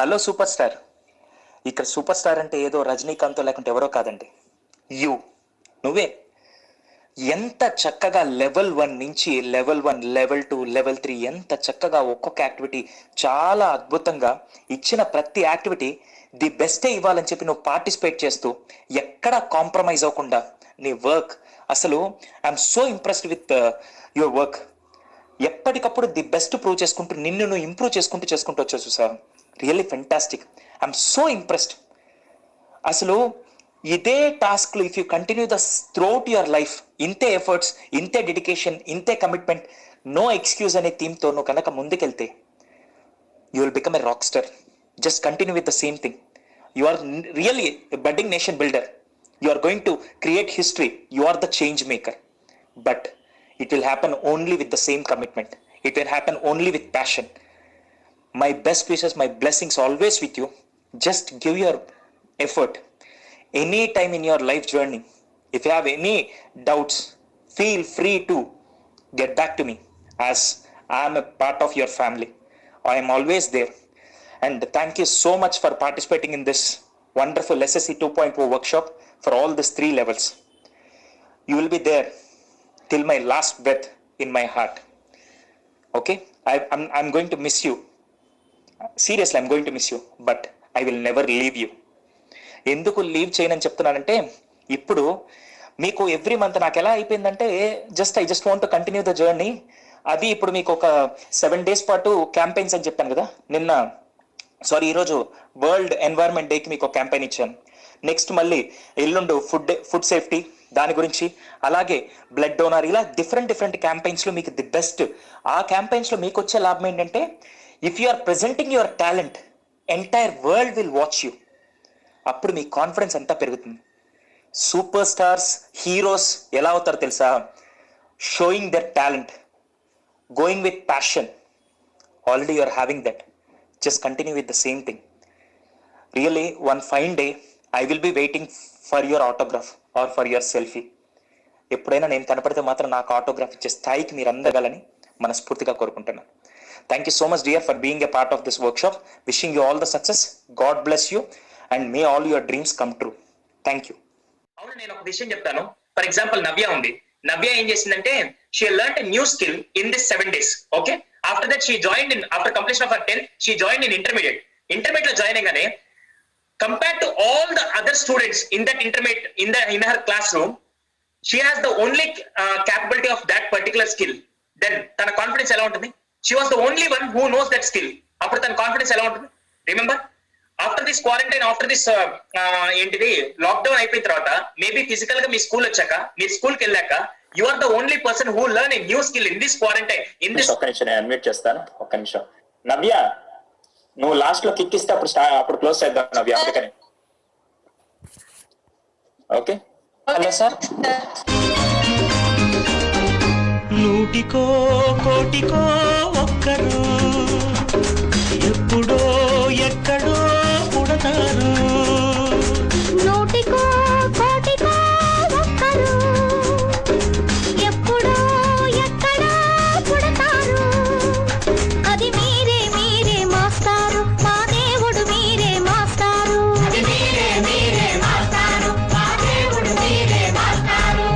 Hello super star. ఇక్కడ super star అంటే ఏదో రజనీకాంత్ లేకుంటే ఎవరో కాదండి, నువ్వే. ఎంత చక్కగా లెవెల్ 1 నుంచి లెవెల్ 1, లెవెల్ 2, లెవెల్ 3 ఎంత చక్కగా ఒక్కొక్క యాక్టివిటీ చాలా అద్భుతంగా ఇచ్చిన ప్రతి యాక్టివిటీ ది బెస్టే ఇవ్వాలని చెప్పి నువ్వు పార్టిసిపేట్ చేస్తూ ఎక్కడా కాంప్రమైజ్ అవ్వకుండా నీ వర్క్, అసలు I'm so impressed with your work. ఎప్పటికప్పుడు ది బెస్ట్ ప్రూవ్ చేసుకుంటూ నిన్ను నువ్వు ఇంప్రూవ్ చేసుకుంటూ వచ్చేసు sir. Really fantastic. I'm so impressed. అసలు ఇదే టాస్క్లు if you continue the throughout your life, ఇంతే ఎఫర్ట్స్, ఇంతే డెడికేషన్, ఇంతే కమిట్మెంట్, నో ఎక్స్క్యూజ్ అనే థీమ్తో నువ్వు కనుక ముందుకెళ్తే you will become a rock star. Just continue with the same thing. You are really budding nation builder. You are going to create history. You are the change maker. But it will happen only with the same commitment. It will happen only with passion. My best wishes, my blessings always with you. Just give your effort. Any time in your life journey, if you have any doubts, feel free to get back to me, as I am a part of your family. I am always there. And thank you so much for participating in this wonderful SSC 2.0 workshop for all these 3 levels. You will be there till my last breath in my heart. Okay? I'm going to miss you. Seriously, I'm going to miss you. But I will never leave you. ఎందుకు leave చేయనని చెప్తున్నానంటే, ఇప్పుడు మీకు every month నాకు ఎలా అయిపోయిందంటే I just want to continue the journey. అది ఇప్పుడు మీకు ఒక 7 days పాటు క్యాంపెయిన్స్ అని చెప్పాను కదా. ఈరోజు వరల్డ్ ఎన్వైరన్మెంట్ డేకి మీకు ఒక క్యాంపెయిన్ ఇచ్చాను. నెక్స్ట్ మళ్ళీ ఎల్లుండు ఫుడ్ సేఫ్టీ దాని గురించి, అలాగే బ్లడ్ డోనర్, ఇలా డిఫరెంట్ క్యాంపెయిన్స్లో మీకు ది బెస్ట్. ఆ క్యాంపెయిన్స్లో మీకు వచ్చే లాభం ఏంటంటే, if you are presenting your talent, entire world will watch you. అప్పుడు మీ కాన్ఫిడెన్స్ అంతా పెరుగుతుంది. సూపర్ స్టార్స్, హీరోస్ ఎలా అవుతారో తెలుసా? Showing their talent, going with passion. Already you are having that. Just continue with the same thing. Really one fine day I will be waiting for your autograph or for your selfie. ఎప్పుడైనా నేను కనపడితే మాత్రం నాకు autograph ఇచ్చే స్థాయికి మీరు అందగాలని మనస్ఫూర్తిగా కోరుకుంటున్నాను. Thank you so much dear for being a part of this workshop. Wishing you all the success. God bless you and May all your dreams come true. Thank you. అవును, నేను ఒక విషయం చెప్తాను. ఫర్ ఎగ్జాంపుల్ నవ్య ఉంది. నవ్య ఏం చేసిందంటే, she learned a new skill in this 7 days. Okay, after that she joined in, after completion of her 10th she joined in intermediate లో join అయ్యగానే, compared to all the other students in that intermediate in her classroom, she has the only capability of that particular skill. Then tana confidence ela untundi? She was the only one who knows that skill. Appudu tana confidence ela untundi? Remember, after this quarantine, after this entity lockdown ayipoyin tarvata, maybe physical ga mee school vachaka, meer school ki ellaka, you are the only person who learn a new skill in this quarantine. In this ఒక్క నిమిషం నేను unmute చేస్తాను. ఒక్క నిమిషం. నవ్య, నువ్వు last లో kick ఇస్తే అప్పుడు క్లోజ్ చేద్దాం నవ్య. అందుకని ఓకే. Hello sir. నూటికో కోటికో ఒక్కరు ఎప్పుడో ఎక్కడో పుడతారు. నూటికో కోటికో ఒక్కరు ఎప్పుడో ఎక్కడో పుడతారు. అది మీరే మాస్టారు, మా దేవుడు మీరే మాస్టారు. అది మీరే మాస్టారు, మా దేవుడు మీరే మాస్టారు.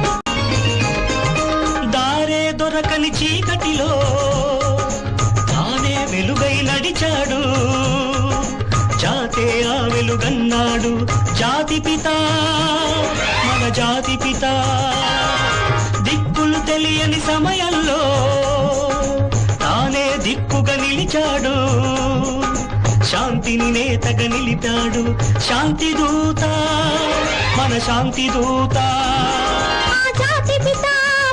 దారే దొరకని చీకటిలో తానే వెలుగై నడిచాడు. జాతే ఆ వెలుగన్నాడు. జాతి పిత, మన జాతి పిత. దిక్కులు తెలియని సమయంలో తానే దిక్కుగా నిలిచాడు. శాంతిని నేతగా నిలిపాడు. శాంతి దూత, మన శాంతి దూత. ఆ జాతి పిత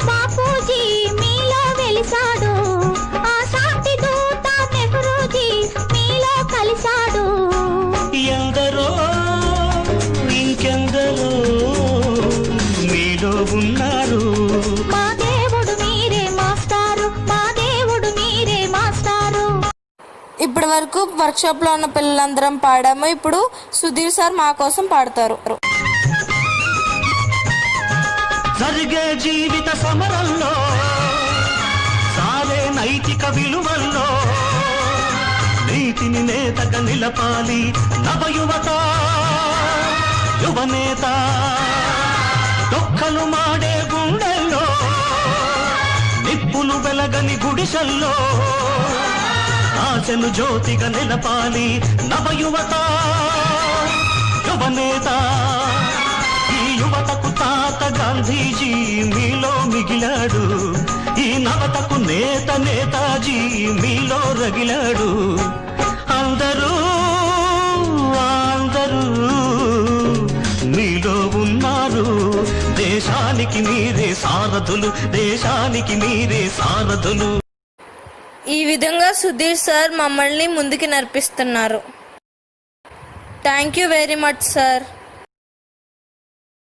బాపూజీ మీలో వెలిసాడు. ఆ శాంతి దూత నెహ్రూజీ మీలో కలిసాడు. ఎందరో ఇంకెందరో మీలో ఉన్నారు. మా దేవుడు మీరే మాస్టారు, మా దేవుడు మీరే మాస్టారు. ఇప్పటి వరకు వర్క్షాప్లో ఉన్న పిల్లలందరం పాడాము. ఇప్పుడు సుధీర్ సార్ మా కోసం పాడతారు. జరిగే జీవిత సమరంలో, సాగే నైతిక విలువల్లో, నీతి జాతిని నేతగా నిలపాలి నవయువత యువనేత డొక్కలు మాడే గుండెల్లో నిప్పులు వెలగని గుడిసెల్లో ఆశను జ్యోతిగా నిలపాలి నవయువత యువనేత. ఈ యువతకు తాత గాంధీజీ మీలో మిగిలాడు, ఈ నవతకు నేత నేతాజీ మీలో రగిలాడు. అందరూ అందరూ మీలో ఉన్నారు, దేశానికి మీరే సారథులు, దేశానికి మీరే సారథులు. ఈ విధంగా సుధీర్ సార్ మమ్మల్ని ముందుకు నడిపిస్తున్నారు. Thank you very much sir.